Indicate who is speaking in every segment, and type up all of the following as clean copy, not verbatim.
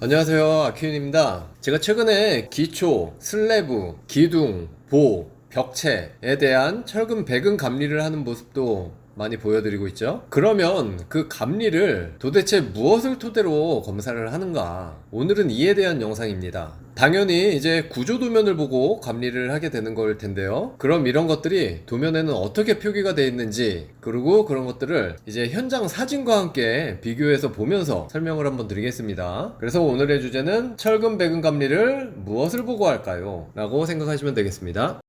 Speaker 1: 안녕하세요, 아키윤입니다. 제가 최근에 기초, 슬래브, 기둥, 보, 벽체에 대한 철근 배근 감리를 하는 모습도 많이 보여드리고 있죠. 그러면 그 감리를 도대체 무엇을 토대로 검사를 하는가? 오늘은 이에 대한 영상입니다. 당연히 이제 구조 도면을 보고 감리를 하게 되는 걸 텐데요. 그럼 이런 것들이 도면에는 어떻게 표기가 되어 있는지, 그리고 그런 것들을 이제 현장 사진과 함께 비교해서 보면서 설명을 한번 드리겠습니다. 그래서 오늘의 주제는 철근 배근 감리를 무엇을 보고 할까요? 라고 생각하시면 되겠습니다.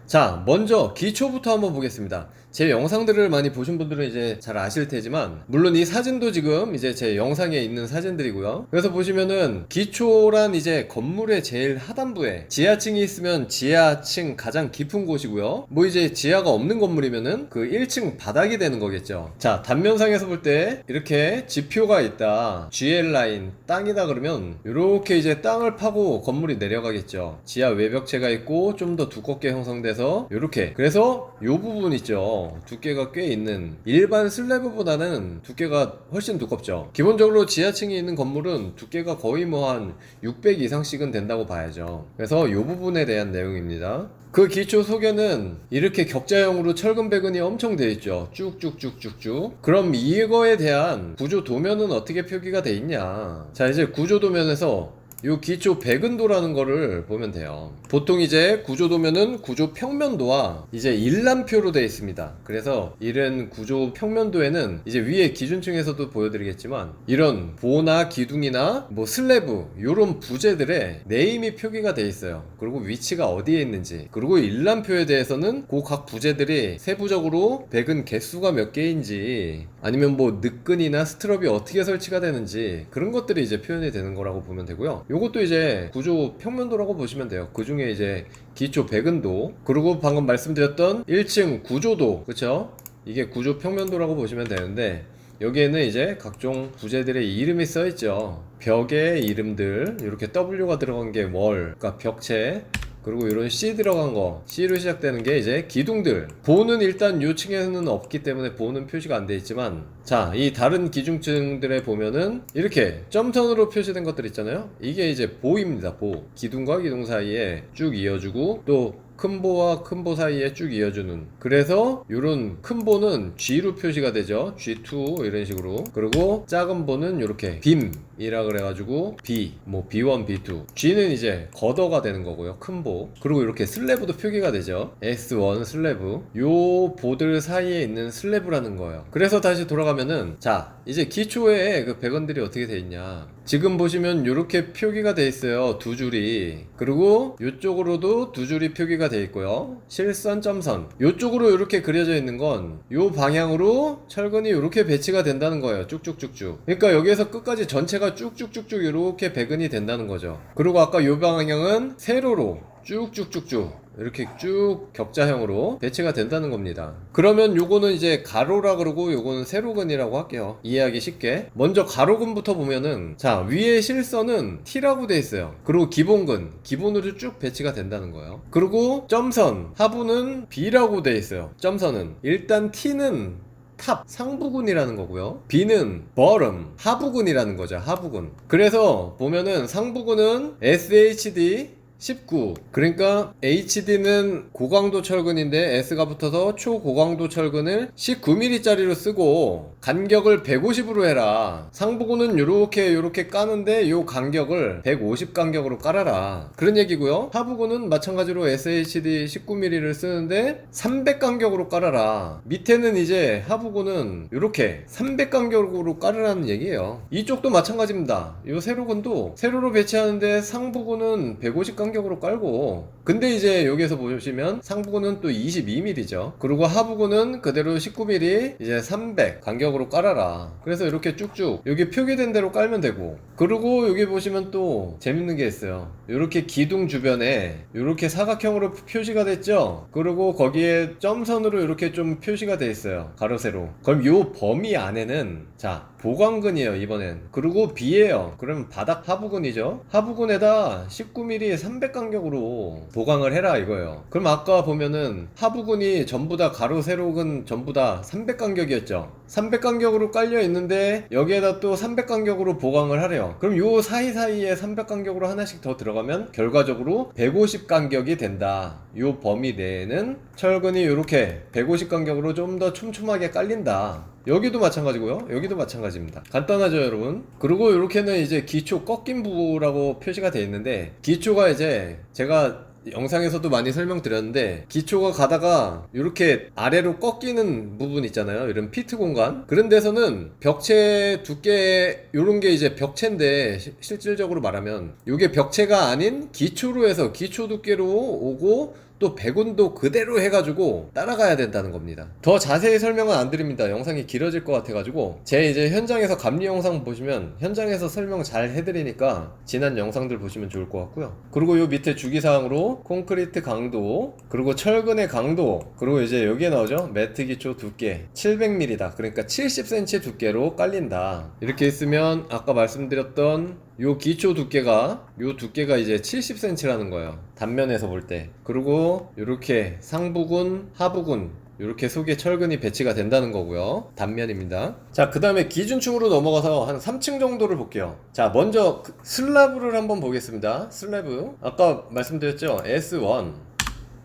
Speaker 1: 자, 먼저 기초부터 한번 보겠습니다. 제 영상들을 많이 보신 분들은 이제 잘 아실 테지만, 물론 이 사진도 지금 이제 제 영상에 있는 사진들이고요. 그래서 보시면은 기초란 이제 건물의 제일 하단부에 지하층이 있으면 지하층 가장 깊은 곳이고요. 뭐 이제 지하가 없는 건물이면은 그 1층 바닥이 되는 거겠죠. 자, 단면상에서 볼 때 이렇게 지표가 있다, GL 라인 땅이다 그러면 이렇게 이제 땅을 파고 건물이 내려가겠죠. 지하 외벽체가 있고 좀 더 두껍게 형성돼서 이렇게, 그래서 요 부분 있죠, 두께가 꽤 있는, 일반 슬래브보다는 두께가 훨씬 두껍죠. 기본적으로 지하층에 있는 건물은 두께가 거의 뭐 한 600 이상씩은 된다고 봐야죠. 그래서 요 부분에 대한 내용입니다. 그 기초 속에는 이렇게 격자형으로 철근 배근이 엄청 되어 있죠. 쭉쭉쭉쭉쭉. 그럼 이거에 대한 구조 도면은 어떻게 표기가 돼 있냐? 자, 이제 구조 도면에서 요 기초 배근도라는 거를 보면 돼요. 보통 이제 구조도면은 구조 평면도와 이제 일람표로 되어 있습니다. 그래서 이런 구조 평면도에는 이제 위에 기준층에서도 보여드리겠지만, 이런 보나 기둥이나 뭐 슬래브 요런 부재들의 네임이 표기가 되어 있어요. 그리고 위치가 어디에 있는지, 그리고 일람표에 대해서는 그 각 부재들이 세부적으로 배근 개수가 몇 개인지, 아니면 뭐 늑근이나 스트럽이 어떻게 설치가 되는지, 그런 것들이 이제 표현이 되는 거라고 보면 되고요. 요것도 이제 구조 평면도라고 보시면 돼요. 그 중에 이제 기초 배근도, 그리고 방금 말씀드렸던 1층 구조도, 그쵸? 이게 구조 평면도라고 보시면 되는데, 여기에는 이제 각종 부재들의 이름이 써있죠. 벽의 이름들, 이렇게 W가 들어간 게 월, 그러니까 벽체, 그리고 이런 C 들어간 거, C로 시작되는 게 이제 기둥들. 보는 일단 요 층에는 없기 때문에 보는 표시가 안 돼 있지만, 자, 이 다른 기중층들에 보면은 이렇게 점선으로 표시된 것들 있잖아요. 이게 이제 보입니다. 보. 기둥과 기둥 사이에 쭉 이어주고, 또 큰 보와 큰 보 사이에 쭉 이어주는, 그래서 요런 큰 보는 G로 표시가 되죠. G2 이런 식으로. 그리고 작은 보는 요렇게 빔이라 그래가지고 B, 뭐 B1, B2. G는 이제 걷어가 되는 거고요, 큰 보. 그리고 이렇게 슬래브도 표기가 되죠. S1 슬래브. 요 보들 사이에 있는 슬래브라는 거예요. 그래서 다시 돌아가면은, 자, 이제 기초에 그 배건들이 어떻게 돼 있냐, 지금 보시면 이렇게 표기가 돼 있어요. 두 줄이. 그리고 이쪽으로도 두 줄이 표기가 돼 있고요. 실선, 점선. 이쪽으로 이렇게 그려져 있는 건 이 방향으로 철근이 이렇게 배치가 된다는 거예요. 쭉쭉쭉쭉. 그러니까 여기에서 끝까지 전체가 쭉쭉쭉쭉 이렇게 배근이 된다는 거죠. 그리고 아까 이 방향은 세로로 쭉쭉쭉쭉 이렇게 쭉 격자형으로 배치가 된다는 겁니다. 그러면 요거는 이제 가로라 그러고 요거는 세로근이라고 할게요. 이해하기 쉽게. 먼저 가로근부터 보면은, 자, 위에 실선은 T라고 돼 있어요. 그리고 기본근, 기본으로 쭉 배치가 된다는 거예요. 그리고 점선, 하부는 B라고 돼 있어요. 점선은 일단 T는 탑, 상부근이라는 거고요. B는 bottom, 하부근이라는 거죠. 하부근. 그래서 보면은 상부근은 SHD 19. 그러니까 HD는 고강도 철근인데 S가 붙어서 초고강도 철근을 19mm 짜리로 쓰고 간격을 150으로 해라. 상부근은 요렇게 까는데 요 간격을 150 간격으로 깔아라. 그런 얘기고요. 하부근은 마찬가지로 SHD 19mm를 쓰는데 300 간격으로 깔아라. 밑에는 이제 하부근은 요렇게 300 간격으로 깔으라는 얘기예요. 이쪽도 마찬가지입니다. 요 세로근도 세로로 배치하는데 상부근은 150 간격으로 깔고, 근데 이제 여기에서 보시면 상부근은 또 22mm죠. 그리고 하부근은 그대로 19mm 이제 300 간격으로 깔아라. 그래서 이렇게 쭉쭉 여기 표기된 대로 깔면 되고, 그리고 여기 보시면 또 재밌는 게 있어요. 이렇게 기둥 주변에 이렇게 사각형으로 표시가 됐죠. 그리고 거기에 점선으로 이렇게 좀 표시가 돼 있어요. 가로 세로. 그럼 요 범위 안에는, 자, 보강근이에요 이번엔. 그리고 B예요. 그러면 바닥 하부근이죠. 하부근에다 19mm 300 간격으로 보강을 해라 이거예요. 그럼 아까 보면은 하부근이 전부 다 가로 세로근 전부 다 300 간격이었죠. 300 간격으로 깔려 있는데 여기에다 또 300 간격으로 보강을 하래요. 해요. 그럼 요 사이사이에 300 간격으로 하나씩 더 들어가면 결과적으로 150 간격이 된다. 요 범위 내에는 철근이 이렇게 150 간격으로 좀 더 촘촘하게 깔린다. 여기도 마찬가지고요. 여기도 마찬가지입니다. 간단하죠, 여러분? 그리고 이렇게는 이제 기초 꺾인 부라고 표시가 되어 있는데, 기초가 이제 제가 영상에서도 많이 설명드렸는데, 기초가 가다가 이렇게 아래로 꺾이는 부분 있잖아요. 이런 피트 공간, 그런 데서는 벽체 두께, 요런 게 이제 벽체인데 실질적으로 말하면 요게 벽체가 아닌 기초로 해서 기초 두께로 오고 또 배군도 그대로 해가지고 따라가야 된다는 겁니다. 더 자세히 설명은 안 드립니다. 영상이 길어질 것 같아가지고 제 이제 현장에서 감리 영상 보시면 현장에서 설명 잘 해드리니까 지난 영상들 보시면 좋을 것 같고요. 그리고 요 밑에 주기사항으로 콘크리트 강도, 그리고 철근의 강도, 그리고 이제 여기에 나오죠. 매트 기초 두께 700mm다. 그러니까 70cm 두께로 깔린다. 이렇게 있으면 아까 말씀드렸던 요 기초 두께가, 요 두께가 이제 70cm라는 거예요. 단면에서 볼 때. 그리고 요렇게 상부근, 하부근 요렇게 속에 철근이 배치가 된다는 거고요. 단면입니다. 자, 그 다음에 기준층으로 넘어가서 한 3층 정도를 볼게요. 자, 먼저 슬래브를 한번 보겠습니다. 슬래브 아까 말씀드렸죠. S1,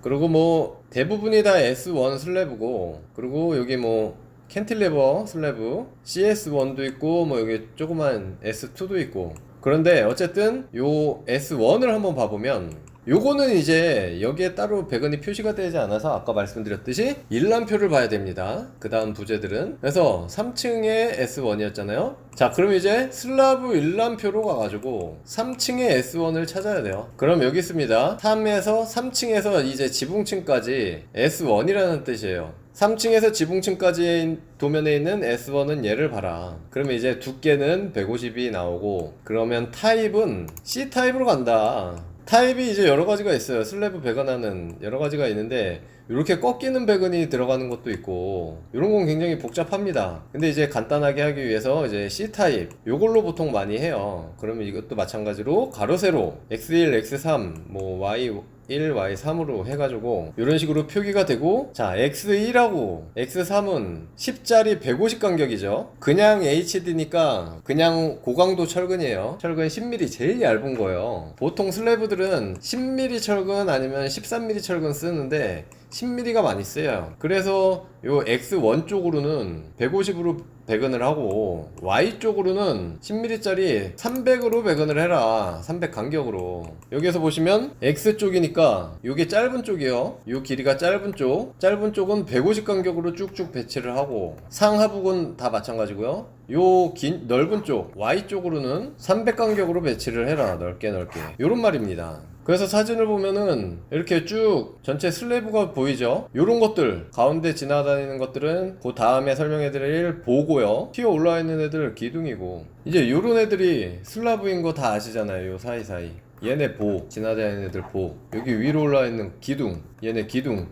Speaker 1: 그리고 뭐 대부분이 다 S1 슬래브고, 그리고 여기 뭐 캔틸레버 슬래브 CS1도 있고, 뭐 여기 조그만 S2도 있고. 그런데 어쨌든 요 S1을 한번 봐보면 요거는 이제 여기에 따로 배근이 표시가 되지 않아서 아까 말씀드렸듯이 일람표를 봐야 됩니다. 그 다음 부재들은. 그래서 3층에 S1이었잖아요. 자, 그럼 이제 슬라브 일람표로 가가지고 3층에 S1을 찾아야 돼요. 그럼 여기 있습니다. 3에서 3층에서 이제 지붕층까지 S1이라는 뜻이에요. 3층에서 지붕층까지 도면에 있는 S1은 얘를 봐라. 그러면 이제 두께는 150이 나오고, 그러면 타입은 C타입으로 간다. 타입이 이제 여러 가지가 있어요. 슬래브 배관하는 여러 가지가 있는데, 이렇게 꺾이는 배근이 들어가는 것도 있고, 이런 건 굉장히 복잡합니다. 근데 이제 간단하게 하기 위해서 이제 C타입 요걸로 보통 많이 해요. 그러면 이것도 마찬가지로 가로 세로 X1, X3, 뭐 Y1, Y3으로 해가지고 이런 식으로 표기가 되고, 자, X1하고 X3은 10짜리 150 간격이죠. 그냥 HD니까 그냥 고강도 철근이에요. 철근 10mm 제일 얇은 거예요. 보통 슬래브들은 10mm 철근 아니면 13mm 철근 쓰는데 10mm가 많이 쓰여요. 그래서 요 X1 쪽으로는 150으로 배근을 하고, Y 쪽으로는 10mm짜리 300으로 배근을 해라. 300 간격으로. 여기에서 보시면 X 쪽이니까 요게 짧은 쪽이요. 요 길이가 짧은 쪽, 짧은 쪽은 150 간격으로 쭉쭉 배치를 하고, 상하부근 다 마찬가지고요. 요 긴 넓은 쪽 Y 쪽으로는 300 간격으로 배치를 해라. 넓게 요런 말입니다. 그래서 사진을 보면은 이렇게 쭉 전체 슬래브가 보이죠. 요런 것들 가운데 지나다니는 것들은 그 다음에 설명해드릴 보고요. 튀어 올라와 있는 애들 기둥이고, 이제 요런 애들이 슬라브인 거 다 아시잖아요. 요 사이사이 얘네 보, 지나다니는 애들 보, 여기 위로 올라와 있는 기둥, 얘네 기둥,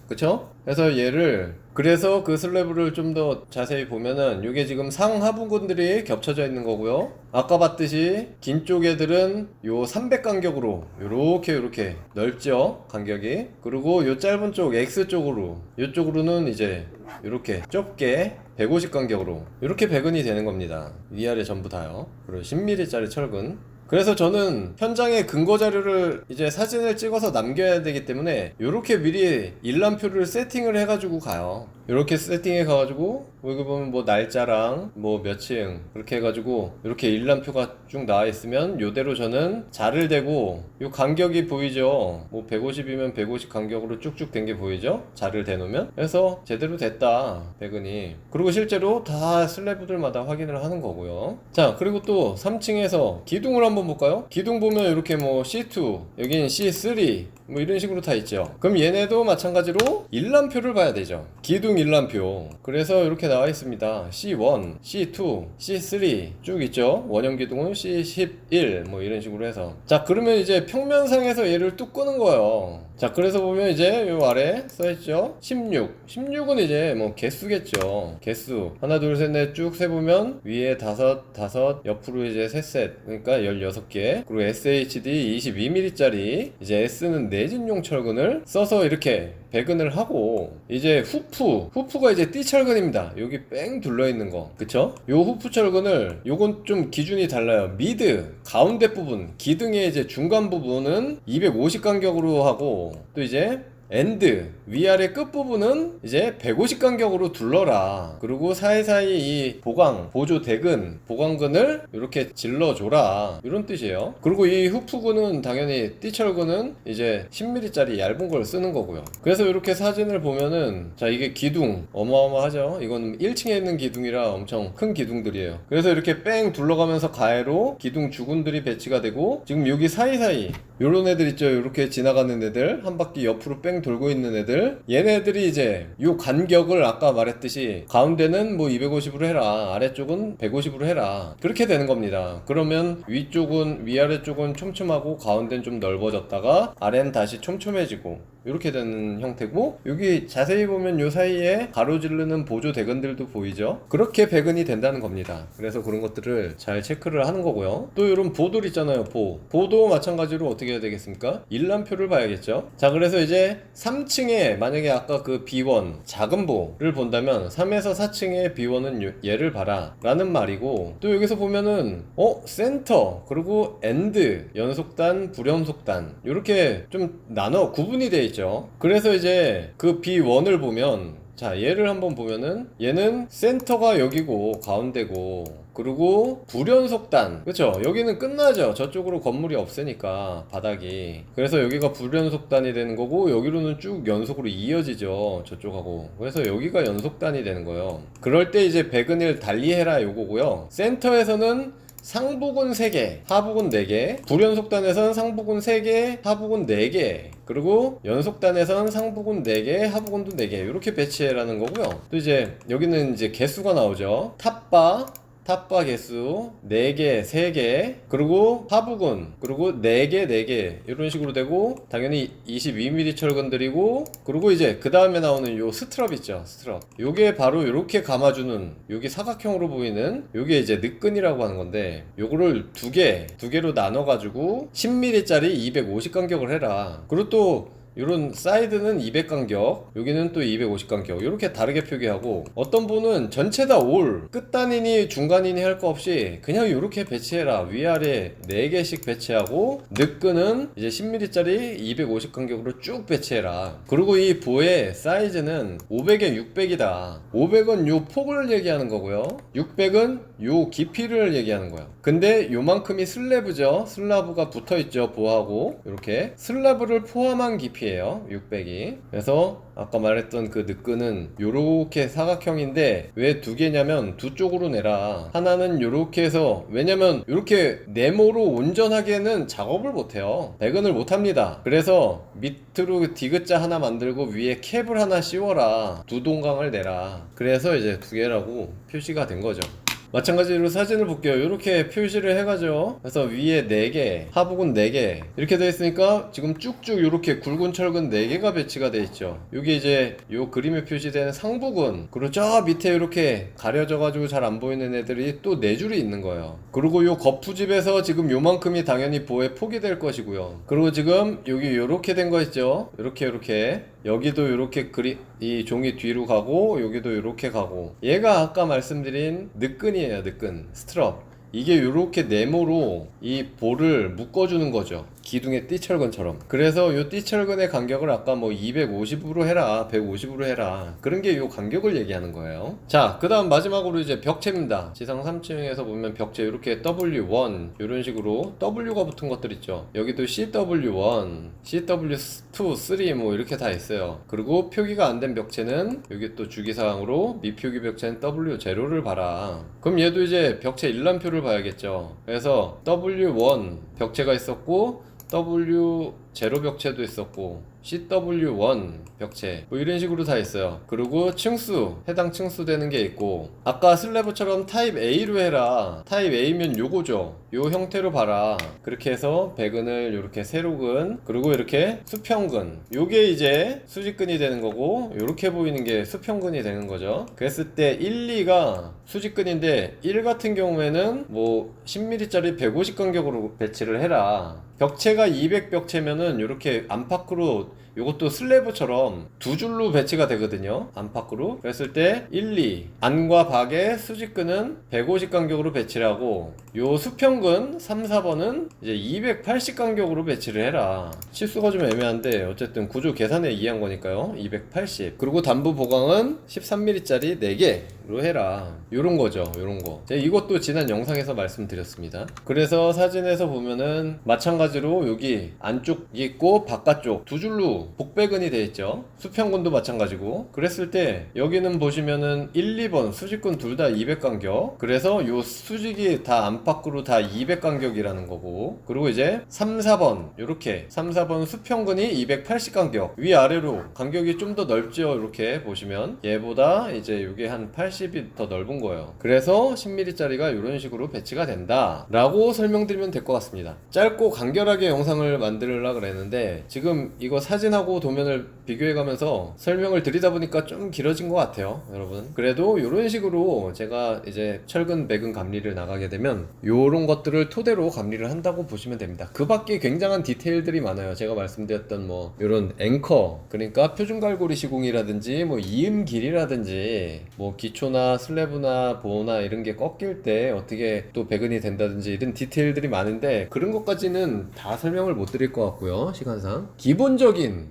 Speaker 1: 그쵸? 그래서 얘를, 그래서 그 슬래브를 좀 더 자세히 보면은 요게 지금 상하부근들이 겹쳐져 있는 거고요. 아까 봤듯이 긴 쪽 애들은 요 300 간격으로 요렇게 넓죠, 간격이. 그리고 요 짧은 쪽 X 쪽으로, 요쪽으로는 이제 요렇게 좁게 150 간격으로 이렇게 배근이 되는 겁니다. 위아래 전부 다요. 그리고 10mm 짜리 철근. 그래서 저는 현장에 근거 자료를 이제 사진을 찍어서 남겨야 되기 때문에 요렇게 미리 일람표를 세팅을 해가지고 가요. 요렇게 세팅해 가가지고 여기 보면 뭐 날짜랑 뭐 몇 층 그렇게 해가지고 이렇게 일람표가 쭉 나와 있으면 요대로 저는 자를 대고, 요 간격이 보이죠. 뭐 150이면 150 간격으로 쭉쭉 된 게 보이죠. 자를 대놓으면. 그래서 제대로 됐다, 배근이. 그리고 실제로 다 슬래브들마다 확인을 하는 거고요. 자, 그리고 또 3층에서 기둥을 한번 볼까요? 기둥 보면 이렇게 뭐 C2, 여긴 C3 뭐 이런 식으로 다 있죠. 그럼 얘네도 마찬가지로 일람표를 봐야 되죠. 기둥 일람표. 그래서 이렇게 나와 있습니다. C1, C2, C3 쭉 있죠. 원형 기둥은 C11 뭐 이런 식으로 해서. 자, 그러면 이제 평면상에서 얘를 뚝 끄는 거예요. 자, 그래서 보면 이제 요 아래 써있죠. 16은 이제 뭐 개수겠죠. 개수 하나 둘 셋 넷 쭉 세보면 위에 다섯, 옆으로 이제 셋, 그러니까 16개. 그리고 SHD 22mm 짜리, 이제 S는 내진용 철근을 써서 이렇게 배근을 하고, 이제 후프가 이제 띠철근입니다. 여기 뺑 둘러있는 거, 그쵸? 요 후프 철근을, 요건 좀 기준이 달라요. 미드 가운데 부분, 기둥의 이제 중간 부분은 250 간격으로 하고, 또 이제 엔드 위아래 끝부분은 이제 150 간격으로 둘러라. 그리고 사이사이 이 보조 대근 보강근을 이렇게 질러줘라, 이런 뜻이에요. 그리고 이 후프근은 당연히 띠철근은 이제 10mm짜리 얇은 걸 쓰는 거고요. 그래서 이렇게 사진을 보면은, 자, 이게 기둥 어마어마하죠. 이건 1층에 있는 기둥이라 엄청 큰 기둥들이에요. 그래서 이렇게 뺑 둘러가면서 가해로 기둥 주근들이 배치가 되고, 지금 여기 사이사이 요런 애들 있죠. 이렇게 지나가는 애들, 한 바퀴 옆으로 뺑 돌고 있는 애들, 얘네들이 이제 요 간격을 아까 말했듯이 가운데는 뭐 250으로 해라, 아래쪽은 150으로 해라, 그렇게 되는 겁니다. 그러면 위아래 쪽은 촘촘하고 가운데는 좀 넓어졌다가 아래는 다시 촘촘해지고, 이렇게 되는 형태고, 여기 자세히 보면 요 사이에 가로지르는 보조 대근들도 보이죠. 그렇게 배근이 된다는 겁니다. 그래서 그런 것들을 잘 체크를 하는 거고요. 또 이런 보돌 있잖아요. 보도 마찬가지로 어떻게 해야 되겠습니까? 일람표를 봐야겠죠. 자, 그래서 이제 3층에 만약에 아까 그 B1 작은 보를 본다면 3에서 4층의 B1은 얘를 봐라 라는 말이고, 또 여기서 보면은 센터 그리고 엔드 연속단 불연속단 이렇게 좀 구분이 되어 있죠. 그래서 이제 그 B1을 보면, 자, 얘를 한번 보면은 얘는 센터가 여기고 가운데고, 그리고 불연속단, 그쵸? 여기는 끝나죠. 저쪽으로 건물이 없으니까 바닥이. 그래서 여기가 불연속단이 되는 거고, 여기로는 쭉 연속으로 이어지죠, 저쪽하고. 그래서 여기가 연속단이 되는 거예요. 그럴 때 이제 배근을 달리해라 요거고요. 센터에서는 상부근 3개, 하부근 4개, 불연속단에서는 상부근 3개, 하부근 4개, 그리고 연속단에서는 상부근 4개, 하부근도 4개, 이렇게 배치해라는 거고요. 또 이제 여기는 이제 개수가 나오죠. 탑바 개수 4개, 3개, 그리고 하부근, 그리고 4개, 4개, 이런 식으로 되고, 당연히 22mm 철근들이고, 그리고 이제 그 다음에 나오는 요 스트럽 있죠, 스트럽. 요게 바로 요렇게 감아주는, 요게 사각형으로 보이는 요게 이제 늑근이라고 하는 건데, 요거를 두 개로 나눠가지고 10mm짜리 250 간격을 해라. 그리고 또 이런 사이드는 200 간격, 여기는 또 250 간격, 이렇게 다르게 표기하고, 어떤 분은 전체 다 끝단이니 중간이니 할 거 없이 그냥 이렇게 배치해라, 위아래 4개씩 배치하고, 늑근은 이제 10mm짜리 250 간격으로 쭉 배치해라. 그리고 이 보의 사이즈는 500에 600이다 500은 요 폭을 얘기하는 거고요, 600은 요 깊이를 얘기하는 거야. 근데 요만큼이 슬래브죠. 슬라브가 붙어있죠, 보하고. 이렇게 슬라브를 포함한 깊이에요, 600이. 그래서 아까 말했던 그 늑근은 요렇게 사각형인데, 왜 두 개냐면 두 쪽으로 내라. 하나는 요렇게 해서, 왜냐면 요렇게 네모로 온전하게는 작업을 못해요, 배근을 못합니다. 그래서 밑으로 디귿자 하나 만들고 위에 캡을 하나 씌워라, 두 동강을 내라. 그래서 이제 두 개라고 표시가 된 거죠. 마찬가지로 사진을 볼게요. 이렇게 표시를 해가지고, 그래서 위에 4개, 하부근 4개 이렇게 되어 있으니까 지금 쭉쭉 이렇게 굵은 철근 4개가 배치가 되어 있죠. 여기 이제 요 그림에 표시된 상부근, 그리고 저 밑에 이렇게 가려져 가지고 잘 안 보이는 애들이 또 4줄이 있는 거예요. 그리고 요 거푸집에서 지금 요만큼이 당연히 보의 폭이 될 것이고요. 그리고 지금 여기 요렇게 된 거 있죠, 요렇게 여기도 이렇게 이 종이 뒤로 가고, 여기도 이렇게 가고, 얘가 아까 말씀드린 늑근이에요. 늑근 스트럽. 이게 이렇게 네모로 이 볼을 묶어주는 거죠, 기둥의 띠철근처럼. 그래서 이 띠철근의 간격을 아까 뭐 250으로 해라, 150으로 해라, 그런 게 이 간격을 얘기하는 거예요. 자, 그 다음 마지막으로 이제 벽체입니다. 지상 3층에서 보면 벽체 이렇게 W1 이런 식으로 W가 붙은 것들 있죠. 여기도 CW1, CW2, 3 뭐 이렇게 다 있어요. 그리고 표기가 안 된 벽체는 여기 또 주기사항으로 미표기 벽체는 W0를 봐라. 그럼 얘도 이제 벽체 일람표를 봐야겠죠. 그래서 W1 벽체가 있었고, W0 벽체도 있었고, CW1 벽체 뭐 이런 식으로 다 있어요. 그리고 층수, 해당 층수 되는 게 있고, 아까 슬래브처럼 타입 A로 해라, 타입 A면 요거죠, 요 형태로 봐라, 그렇게 해서 배근을 이렇게 세로근, 그리고 이렇게 수평근, 요게 이제 수직근이 되는 거고, 요렇게 보이는 게 수평근이 되는 거죠. 그랬을 때 1, 2가 수직근인데 1 같은 경우에는 뭐 10mm 짜리 150 간격으로 배치를 해라. 벽체가 200 벽체면은 이렇게 안팎으로, 요것도 슬래브처럼 두 줄로 배치가 되거든요, 안팎으로. 그랬을 때 1, 2 안과 밖의 수직근은 150 간격으로 배치를 하고, 요 수평근 3, 4번은 이제 280 간격으로 배치를 해라. 치수가 좀 애매한데 어쨌든 구조 계산에 의한 거니까요. 280. 그리고 단부 보강은 13mm 짜리 4개로 해라. 요런 거죠, 요런 거. 제가 이것도 지난 영상에서 말씀드렸습니다. 그래서 사진에서 보면은 마찬가지로 여기 안쪽이 있고 바깥쪽 두 줄로 복배근이 되어 있죠. 수평근도 마찬가지고. 그랬을 때 여기는 보시면은 1, 2번 수직근 둘 다 200 간격. 그래서 요 수직이 다 안팎으로 다 200 간격이라는 거고, 그리고 이제 3, 4번 요렇게 3, 4번 수평근이 280 간격, 위아래로 간격이 좀 더 넓죠. 이렇게 보시면 얘보다 이제 요게 한 80이 더 넓은 거예요. 그래서 10mm 짜리가 이런 식으로 배치가 된다 라고 설명드리면 될 것 같습니다. 짧고 간결하게 영상을 만들려고 그랬는데 지금 이거 사진하고 도면을 비교해 가면서 설명을 드리다 보니까 좀 길어진 것 같아요, 여러분. 그래도 이런 식으로 제가 이제 철근 배근 감리를 나가게 되면 요런 것들을 토대로 감리를 한다고 보시면 됩니다. 그 밖에 굉장한 디테일들이 많아요. 제가 말씀드렸던 뭐 요런 앵커, 그러니까 표준갈고리 시공이라든지 뭐 이음 길이라든지 뭐 기초나 슬래브나 보나 이런 게 꺾일 때 어떻게 또 배근이 된다든지 이런 디테일들이 많은데 그런 것까지는 다 설명을 못 드릴 것 같고요, 시간상.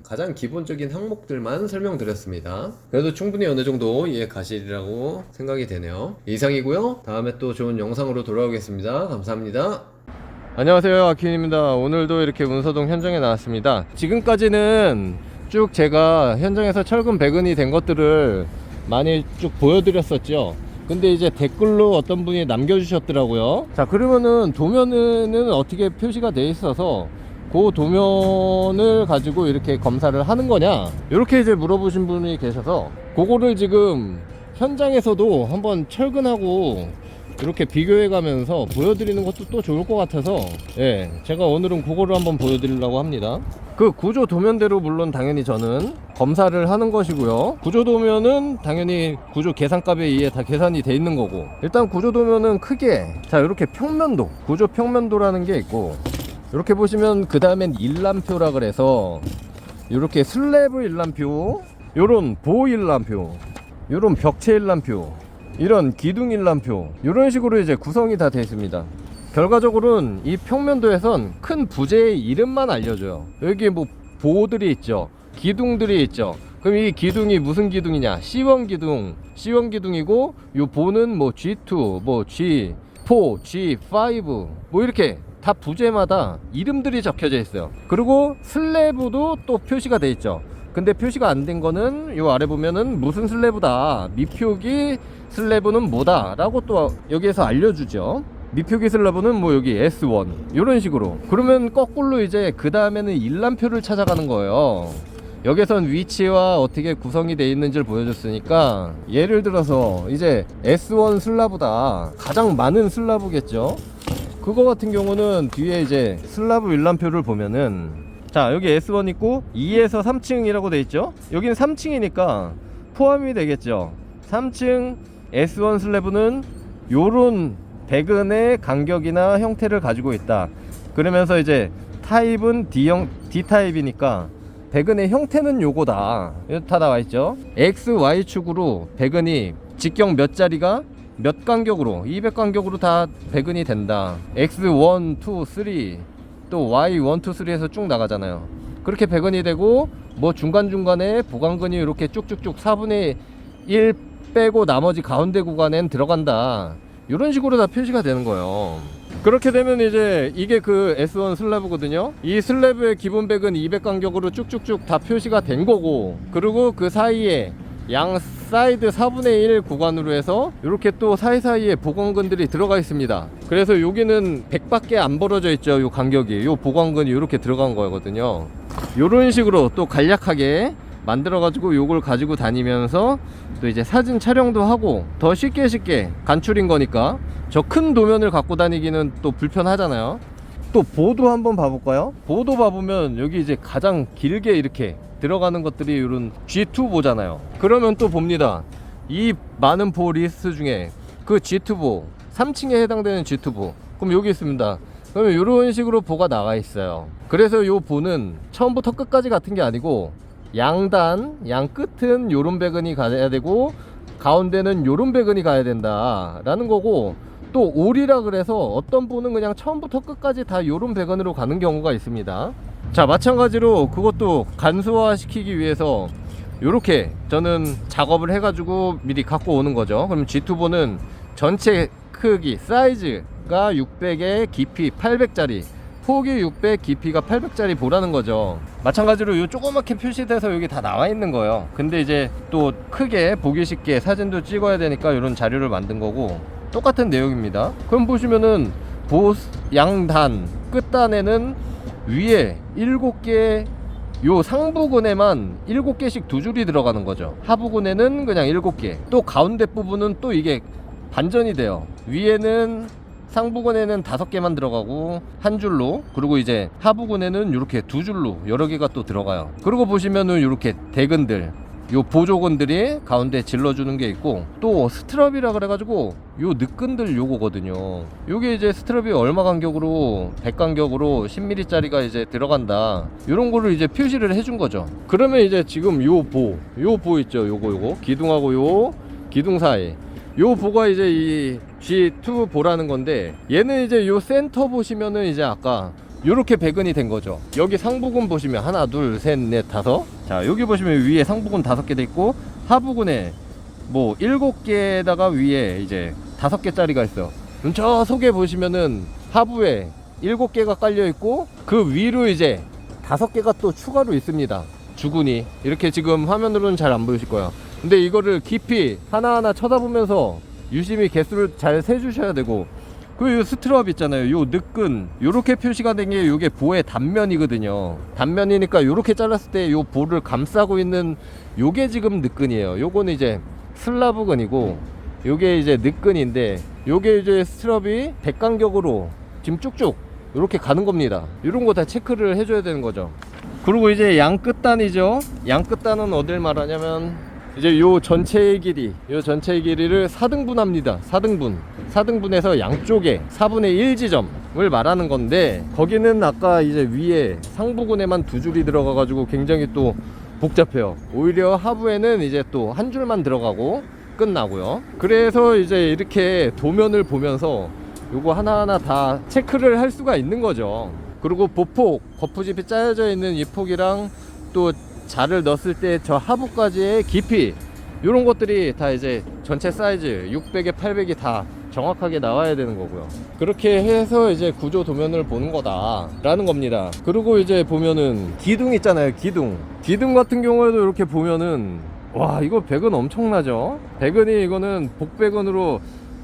Speaker 1: 가장 기본적인 항목들만 설명드렸습니다. 그래도 충분히 어느 정도 이해 가시리라고 생각이 되네요. 이상이고요. 다음에 또 좋은 영상으로 돌아오겠습니다. 감사합니다. 안녕하세요, 아키입니다. 오늘도 이렇게 문서동 현장에 나왔습니다. 지금까지는 쭉 제가 현장에서 철근 배근이 된 것들을 많이 쭉 보여드렸었죠. 근데 이제 댓글로 어떤 분이 남겨주셨더라고요. 자, 그러면은 도면은 어떻게 표시가 돼 있어서 그 도면을 가지고 이렇게 검사를 하는 거냐, 이렇게 이제 물어보신 분이 계셔서 그거를 지금 현장에서도 한번 철근하고 이렇게 비교해 가면서 보여드리는 것도 또 좋을 것 같아서, 예, 제가 오늘은 그거를 한번 보여드리려고 합니다. 그 구조 도면대로 물론 당연히 저는 검사를 하는 것이고요. 구조 도면은 당연히 구조 계산값에 의해 다 계산이 돼 있는 거고, 일단 구조 도면은 크게, 자, 이렇게 평면도, 구조 평면도라는 게 있고, 이렇게 보시면 그 다음엔 일람표라 그래서 이렇게 슬래브 일람표, 요런 보 일람표, 요런 벽체 일람표, 이런 기둥 일람표, 이런 식으로 이제 구성이 다 되어 있습니다. 결과적으로는 이 평면도에선 큰 부재의 이름만 알려줘요. 여기 뭐 보들이 있죠, 기둥들이 있죠. 그럼 이 기둥이 무슨 기둥이냐, C1 기둥, C1 기둥이고, 요 보는 뭐 G2, 뭐 G4, G5 뭐 이렇게 다 부재마다 이름들이 적혀져 있어요. 그리고 슬래브도 또 표시가 돼 있죠. 근데 표시가 안 된 거는 요 아래 보면은 무슨 슬래브다, 미표기 슬래브는 뭐다 라고 또 여기에서 알려주죠. 미표기 슬래브는 뭐 여기 S1 이런 식으로. 그러면 거꾸로 이제 그 다음에는 일람표를 찾아가는 거예요. 여기선 위치와 어떻게 구성이 되어 있는지를 보여줬으니까, 예를 들어서 이제 S1 슬라브다, 가장 많은 슬라브겠죠. 그거 같은 경우는 뒤에 이제 슬라브 일람표를 보면은, 자, 여기 S1 있고 2에서 3층이라고 돼 있죠. 여기는 3층이니까 포함이 되겠죠. 3층 S1 슬래브는 요런 배근의 간격이나 형태를 가지고 있다. 그러면서 이제 타입은 D타입이니까 배근의 형태는 요거다, 다 나와 있죠. X, Y축으로 배근이 직경 몇 자리가 몇 간격으로, 200 간격으로 다 배근이 된다. X1, 2, 3 또 Y1, 2, 3에서 쭉 나가잖아요. 그렇게 배근이 되고, 뭐 중간중간에 보강근이 이렇게 쭉쭉쭉 4분의 1 빼고 나머지 가운데 구간엔 들어간다, 이런 식으로 다 표시가 되는 거예요. 그렇게 되면 이제 이게 그 S1 슬래브거든요. 이 슬래브의 기본 배근 200 간격으로 쭉쭉쭉 다 표시가 된 거고, 그리고 그 사이에 양 사이드 4분의 1 구간으로 해서 이렇게 또 사이사이에 보강근들이 들어가 있습니다. 그래서 여기는 100밖에 안 벌어져 있죠. 요 간격이, 요 보강근이 이렇게 들어간 거거든요. 요런 식으로 또 간략하게 만들어 가지고 요걸 가지고 다니면서 또 이제 사진 촬영도 하고 더 쉽게 간출인 거니까. 저 큰 도면을 갖고 다니기는 또 불편하잖아요. 또 보도 한번 봐볼까요? 보도 봐보면 여기 이제 가장 길게 이렇게 들어가는 것들이 이런 G2 보잖아요. 그러면 또 봅니다. 이 많은 보 리스트 중에 그 G2 보 3층에 해당되는 G2 보, 그럼 여기 있습니다. 그러면 이런 식으로 보가 나와 있어요. 그래서 요 보는 처음부터 끝까지 같은 게 아니고 양단, 양 끝은 요런 배근이 가야 되고 가운데는 요런 배근이 가야 된다 라는 거고, 또 올이라 그래서 어떤 보는 그냥 처음부터 끝까지 다 요런 배근으로 가는 경우가 있습니다. 자, 마찬가지로 그것도 간소화 시키기 위해서 요렇게 저는 작업을 해가지고 미리 갖고 오는 거죠. 그럼 G2보는 전체 크기 사이즈가 600에 깊이 800짜리, 폭이 600, 깊이가 800짜리 보라는 거죠. 마찬가지로 요 조그맣게 표시돼서 여기 다 나와 있는 거예요. 근데 이제 또 크게 보기 쉽게 사진도 찍어야 되니까 이런 자료를 만든 거고, 똑같은 내용입니다. 그럼 보시면은 보 양단 끝단에는 위에 7개, 요 상부근에만 7개씩 두 줄이 들어가는 거죠. 하부근에는 그냥 7개. 또 가운데 부분은 또 이게 반전이 돼요. 위에는 상부근에는 5개만 들어가고 한 줄로, 그리고 이제 하부근에는 이렇게 두 줄로 여러 개가 또 들어가요. 그리고 보시면은 이렇게 대근들, 요 보조근들이 가운데 질러주는 게 있고, 또 스트럽이라 그래가지고 요 늑근들 요거거든요. 요게 이제 스트럽이 얼마 간격으로 100 간격으로 10mm 짜리가 이제 들어간다, 요런 거를 이제 표시를 해준 거죠. 그러면 이제 지금 요 보 있죠. 요거 기둥하고 요 기둥 사이 요 보가 이제 이 G2 보라는 건데, 얘는 이제 요 센터 보시면은 이제 아까 요렇게 배근이 된 거죠. 여기 상부근 보시면 하나, 둘, 셋, 넷, 다섯. 자, 여기 보시면 위에 상부근 5개 돼 있고, 하부근에 뭐 7개에다가 위에 이제 5개짜리가 있어요. 저 속에 보시면은 하부에 7개가 깔려 있고, 그 위로 이제 5개가 또 추가로 있습니다. 주근이 이렇게 지금 화면으로는 잘 안 보이실 거예요. 근데 이거를 깊이 하나하나 쳐다보면서 유심히 개수를 잘 세주셔야 되고, 그 스트럽 있잖아요. 요 늑근 요렇게 표시가 된 게 요게 보의 단면이거든요. 단면이니까 요렇게 잘랐을 때 요 보를 감싸고 있는 요게 지금 늑근이에요. 요거는 이제 슬라브근이고, 요게 이제 늑근인데, 요게 이제 스트럽이 100 간격으로 지금 쭉쭉 요렇게 가는 겁니다. 요런 거 다 체크를 해줘야 되는 거죠. 그리고 이제 양 끝단이죠. 양 끝단은 어딜 말하냐면 이제 요 전체의 길이를 4등분 합니다. 4등분해서 양쪽에 4분의 1 지점을 말하는 건데, 거기는 아까 이제 위에 상부근에만 두 줄이 들어가 가지고 굉장히 또 복잡해요. 오히려 하부에는 이제 또 한 줄만 들어가고 끝나고요. 그래서 이제 이렇게 도면을 보면서 요거 하나하나 다 체크를 할 수가 있는 거죠. 그리고 보폭, 거푸집이 짜여져 있는 이 폭이랑 또 자를 넣었을 때 저 하부까지의 깊이, 이런 것들이 다 이제 전체 사이즈 600에 800이 다 정확하게 나와야 되는 거고요. 그렇게 해서 이제 구조 도면을 보는 거다 라는 겁니다. 그리고 이제 보면은 기둥 있잖아요. 기둥 같은 경우에도 이렇게 보면은 와, 이거 배근 엄청나죠. 배근이 이거는 복배근으로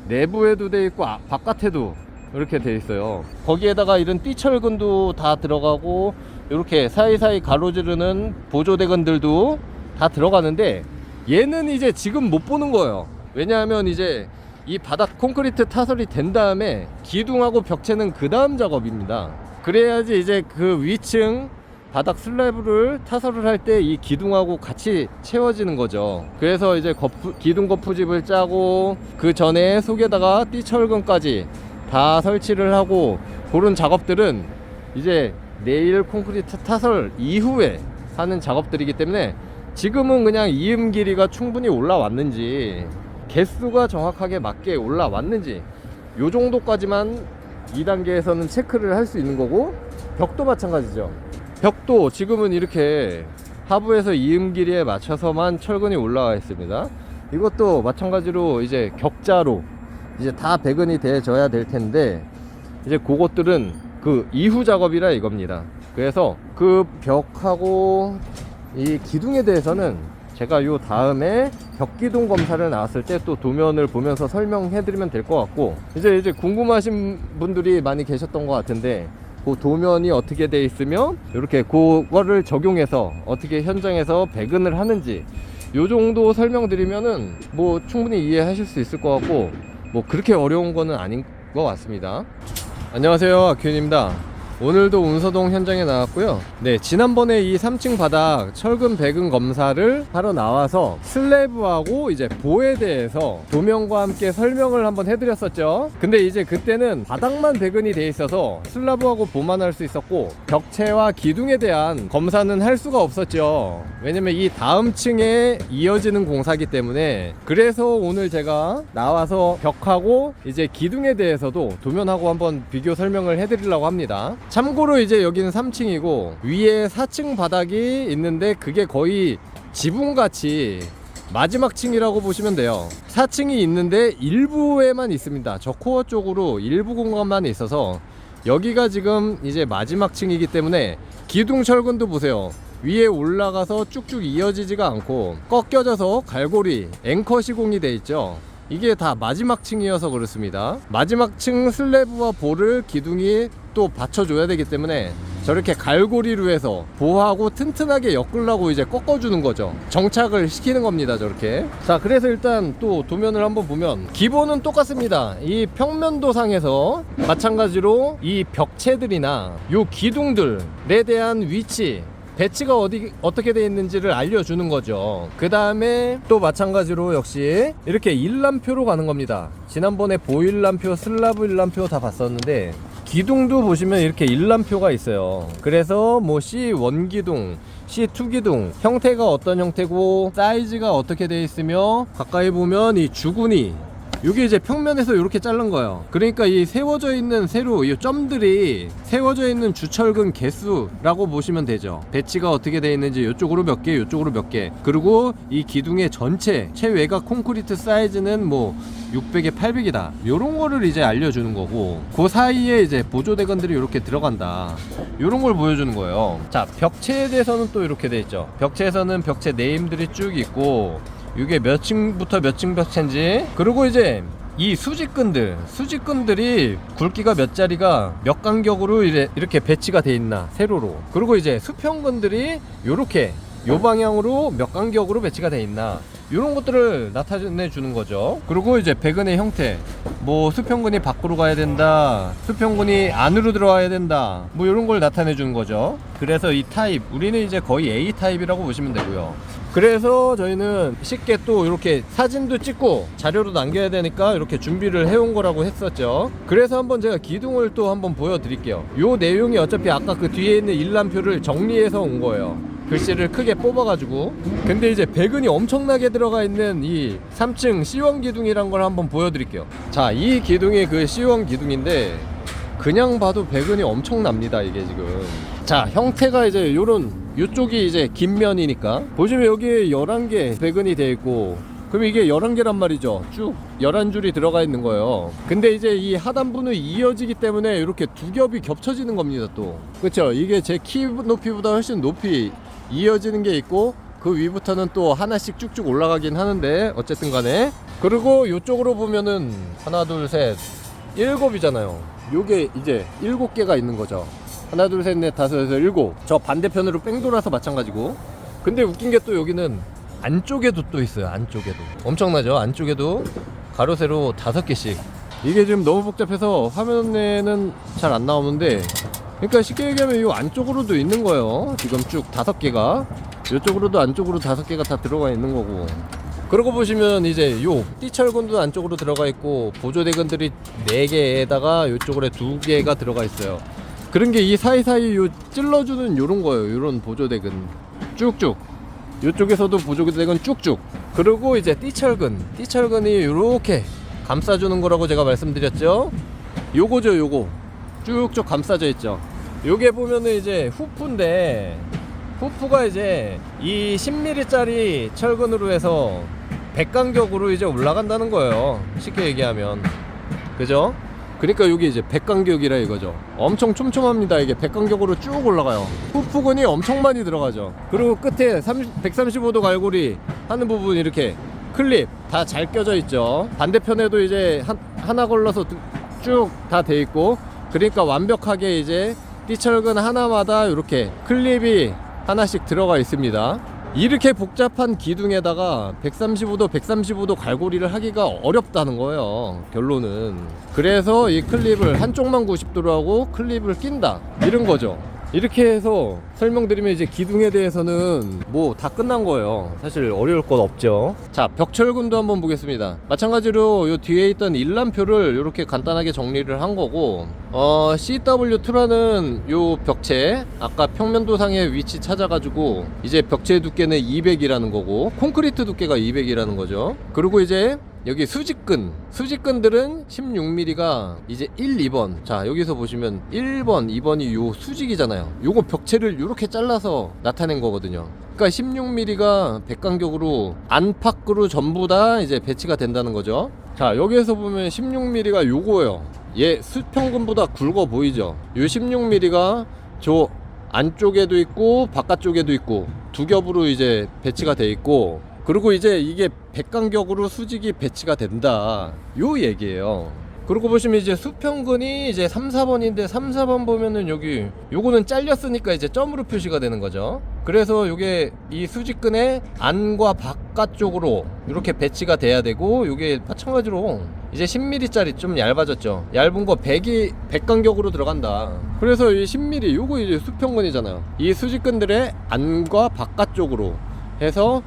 Speaker 1: 내부에도 돼 있고 바깥에도 이렇게 돼 있어요. 거기에다가 이런 띠철근도 다 들어가고, 이렇게 사이사이 가로지르는 보조대근들도 다 들어가는데, 얘는 이제 지금 못 보는 거예요. 왜냐하면 이제 이 바닥 콘크리트 타설이 된 다음에 기둥하고 벽체는 그 다음 작업입니다. 그래야지 이제 그 위층 바닥 슬래브를 타설을 할 때 이 기둥하고 같이 채워지는 거죠. 그래서 이제 기둥 거푸집을 짜고, 그 전에 속에다가 띠철근까지 다 설치를 하고, 그런 작업들은 이제 내일 콘크리트 타설 이후에 하는 작업들이기 때문에, 지금은 그냥 이음 길이가 충분히 올라왔는지, 개수가 정확하게 맞게 올라왔는지, 요 정도까지만 2단계에서는 체크를 할 수 있는 거고, 벽도 마찬가지죠. 벽도 지금은 이렇게 하부에서 이음 길이에 맞춰서만 철근이 올라와 있습니다. 이것도 마찬가지로 이제 격자로 이제 다 배근이 돼져야 될 텐데, 이제 그것들은 그 이후 작업이라 이겁니다. 그래서 그 벽하고 이 기둥에 대해서는 제가 요 다음에 벽기둥 검사를 나왔을 때 또 도면을 보면서 설명해 드리면 될 것 같고, 이제 궁금하신 분들이 많이 계셨던 것 같은데, 그 도면이 어떻게 돼 있으면 이렇게 그거를 적용해서 어떻게 현장에서 배근을 하는지 요 정도 설명드리면은 뭐 충분히 이해하실 수 있을 것 같고, 뭐 그렇게 어려운 거는 아닌 것 같습니다. 안녕하세요, 아큐인입니다. 오늘도 운서동 현장에 나왔고요. 네, 지난번에 이 3층 바닥 철근 배근 검사를 하러 나와서 슬래브하고 이제 보에 대해서 도면과 함께 설명을 한번 해드렸었죠. 근데 이제 그때는 바닥만 배근이 돼 있어서 슬래브하고 보만 할 수 있었고, 벽체와 기둥에 대한 검사는 할 수가 없었죠. 왜냐면 이 다음 층에 이어지는 공사기 때문에. 그래서 오늘 제가 나와서 벽하고 이제 기둥에 대해서도 도면하고 한번 비교 설명을 해드리려고 합니다. 참고로 이제 여기는 3층이고 위에 4층 바닥이 있는데 그게 거의 지붕같이 마지막 층이라고 보시면 돼요. 4층이 있는데 일부에만 있습니다. 저 코어 쪽으로 일부 공간만 있어서 여기가 지금 이제 마지막 층이기 때문에 기둥 철근도 보세요. 위에 올라가서 쭉쭉 이어지지가 않고 꺾여져서 갈고리 앵커 시공이 돼 있죠. 이게 다 마지막 층이어서 그렇습니다. 마지막 층 슬래브와 볼을 기둥이 또 받쳐줘야 되기 때문에 저렇게 갈고리로 해서 보하고 튼튼하게 엮으려고 이제 꺾어주는 거죠. 정착을 시키는 겁니다, 저렇게. 자, 그래서 일단 또 도면을 한번 보면 기본은 똑같습니다. 이 평면도상에서 마찬가지로 이 벽체들이나 요 기둥들에 대한 위치, 배치가 어떻게 되어 있는지를 알려주는 거죠. 그 다음에 또 마찬가지로 역시 이렇게 일람표로 가는 겁니다. 지난번에 보일람표, 슬라브 일람표 다 봤었는데 기둥도 보시면 이렇게 일람표가 있어요. 그래서 뭐 C1 기둥, C2 기둥 형태가 어떤 형태고 사이즈가 어떻게 되어 있으며, 가까이 보면 이 주군이 이게 이제 평면에서 이렇게 자른 거예요. 그러니까 이 세워져 있는 세로, 이 점들이 세워져 있는 주철근 개수라고 보시면 되죠. 배치가 어떻게 되어 있는지, 이쪽으로 몇 개, 이쪽으로 몇 개. 그리고 이 기둥의 전체 최외곽 콘크리트 사이즈는 뭐 600에 800이다. 요런 거를 이제 알려주는 거고, 그 사이에 이제 보조대건들이 이렇게 들어간다. 요런 걸 보여주는 거예요. 자, 벽체에 대해서는 또 이렇게 돼 있죠. 벽체에서는 벽체 네임들이 쭉 있고, 이게 몇 층부터 몇 층 벽체인지, 그리고 이제 이 수직근들이 굵기가 몇 짜리가 몇 간격으로 이렇게 배치가 돼 있나, 세로로. 그리고 이제 수평근들이 요렇게 요 방향으로 몇 간격으로 배치가 돼 있나, 이런 것들을 나타내 주는 거죠. 그리고 이제 배근의 형태, 뭐 수평근이 밖으로 가야 된다, 수평근이 안으로 들어와야 된다, 뭐 이런 걸 나타내 주는 거죠. 그래서 이 타입, 우리는 이제 거의 A 타입이라고 보시면 되고요. 그래서 저희는 쉽게 또 이렇게 사진도 찍고 자료로 남겨야 되니까 이렇게 준비를 해온 거라고 했었죠. 그래서 한번 제가 기둥을 또 한번 보여드릴게요. 요 내용이 어차피 아까 그 뒤에 있는 일람표를 정리해서 온 거예요. 글씨를 크게 뽑아가지고. 근데 이제 배근이 엄청나게 들어가 있는 이 3층 C1 기둥이란 걸 한번 보여드릴게요. 자, 이 기둥이 그 C1 기둥인데 그냥 봐도 배근이 엄청납니다, 이게 지금. 자, 형태가 이제 요쪽이 이제 긴 면이니까 보시면 여기에 11개 배근이 돼 있고, 그럼 이게 11개란 말이죠. 쭉 11줄이 들어가 있는 거예요. 근데 이제 이 하단부는 이어지기 때문에 이렇게 두 겹이 겹쳐지는 겁니다, 또. 그쵸? 이게 제 키 높이보다 훨씬 높이 이어지는 게 있고, 그 위부터는 또 하나씩 쭉쭉 올라가긴 하는데 어쨌든 간에. 그리고 이쪽으로 보면은 하나 둘 셋 7이잖아요. 요게 이제 7개가 있는 거죠. 하나 둘 셋 넷 다섯 여섯 7. 저 반대편으로 뺑 돌아서 마찬가지고. 근데 웃긴 게 또 여기는 안쪽에도 또 있어요. 안쪽에도 엄청나죠. 안쪽에도 가로 세로 5개씩. 이게 지금 너무 복잡해서 화면에는 잘 안 나오는데, 그러니까 쉽게 얘기하면 이 안쪽으로도 있는 거예요. 지금 쭉 5개가 이쪽으로도 안쪽으로 5개가 다 들어가 있는 거고. 그러고 보시면 이제 요 띠철근도 안쪽으로 들어가 있고, 보조대근들이 4개에다가 이쪽으로 2개가 들어가 있어요. 그런 게 이 사이사이 요 찔러주는 요런 거예요. 요런 보조대근 쭉쭉, 요쪽에서도 보조대근 쭉쭉. 그리고 이제 띠철근이 요렇게 감싸주는 거라고 제가 말씀드렸죠. 요거죠, 요거 쭉쭉 감싸져 있죠. 요게 보면은 이제 후프인데, 후프가 이제 이 10mm 짜리 철근으로 해서 백간격으로 이제 올라간다는 거예요, 쉽게 얘기하면. 그죠? 그러니까 여기 이제 백간격이라 이거죠. 엄청 촘촘합니다. 이게 백간격으로 쭉 올라가요. 후프근이 엄청 많이 들어가죠. 그리고 끝에 135도 갈고리 하는 부분 이렇게 클립 다 잘 껴져 있죠. 반대편에도 이제 하나 걸러서 쭉 다 돼 있고, 그러니까 완벽하게 이제 띠철근 하나마다 이렇게 클립이 하나씩 들어가 있습니다. 이렇게 복잡한 기둥에다가 135도 갈고리를 하기가 어렵다는 거예요, 결론은. 그래서 이 클립을 한쪽만 90도로 하고 클립을 낀다, 이런 거죠. 이렇게 해서 설명드리면 이제 기둥에 대해서는 뭐 다 끝난 거예요. 사실 어려울 건 없죠. 자, 벽철근도 한번 보겠습니다. 마찬가지로 요 뒤에 있던 일람표를 이렇게 간단하게 정리를 한 거고, CW2라는 요 벽체, 아까 평면도상의 위치 찾아가지고 이제 벽체 두께는 200이라는 거고, 콘크리트 두께가 200이라는 거죠. 그리고 이제 여기 수직근들은 16mm가 이제 1, 2번. 자, 여기서 보시면 1번, 2번이 요 수직이잖아요. 요거 벽체를 요렇게 잘라서 나타낸 거거든요. 그러니까 16mm가 백간격으로 안팎으로 전부 다 이제 배치가 된다는 거죠. 자, 여기에서 보면 16mm가 요거예요. 얘 수평근보다 굵어 보이죠? 요 16mm가 저 안쪽에도 있고 바깥쪽에도 있고 두 겹으로 이제 배치가 돼 있고, 그리고 이제 이게 백간격으로 수직이 배치가 된다, 요 얘기예요. 그리고 보시면 이제 수평근이 이제 3, 4번인데 3, 4번 보면은 여기 요거는 잘렸으니까 이제 점으로 표시가 되는 거죠. 그래서 요게 이 수직근의 안과 바깥쪽으로 이렇게 배치가 돼야 되고, 요게 마찬가지로 이제 10mm짜리 좀 얇아졌죠. 얇은 거 100이 백간격으로 들어간다. 그래서 이 10mm 요거 이제 수평근이잖아요. 이 수직근들의 안과 바깥쪽으로 해서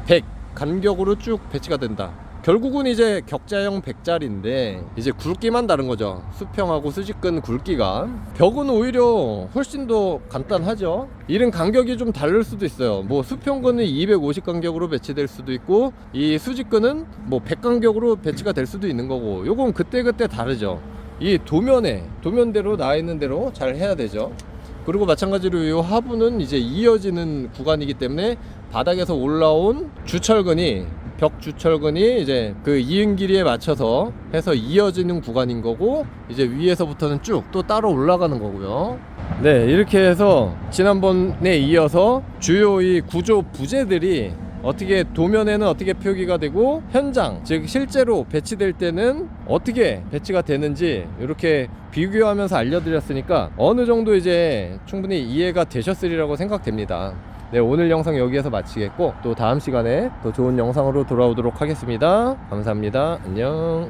Speaker 1: 100 간격으로 쭉 배치가 된다. 결국은 이제 격자형 백자리인데 이제 굵기만 다른 거죠. 수평하고 수직근 굵기가. 벽은 오히려 훨씬 더 간단하죠. 이런 간격이 좀 다를 수도 있어요. 뭐 수평근은 250 간격으로 배치될 수도 있고, 이 수직근은 뭐 100 간격으로 배치가 될 수도 있는 거고, 요건 그때그때 다르죠. 이 도면대로 나와 있는 대로 잘 해야 되죠. 그리고 마찬가지로 이 하부는 이제 이어지는 구간이기 때문에 바닥에서 올라온 주철근이, 벽 주철근이 이제 그 이은 길이에 맞춰서 해서 이어지는 구간인 거고, 이제 위에서부터는 쭉 또 따로 올라가는 거고요. 네, 이렇게 해서 지난번에 이어서 주요 이 구조 부재들이 어떻게 도면에는 어떻게 표기가 되고, 현장 즉 실제로 배치될 때는 어떻게 배치가 되는지 이렇게 비교하면서 알려드렸으니까 어느 정도 이제 충분히 이해가 되셨으리라고 생각됩니다. 네, 오늘 영상 여기에서 마치겠고, 또 다음 시간에 또 좋은 영상으로 돌아오도록 하겠습니다. 감사합니다. 안녕.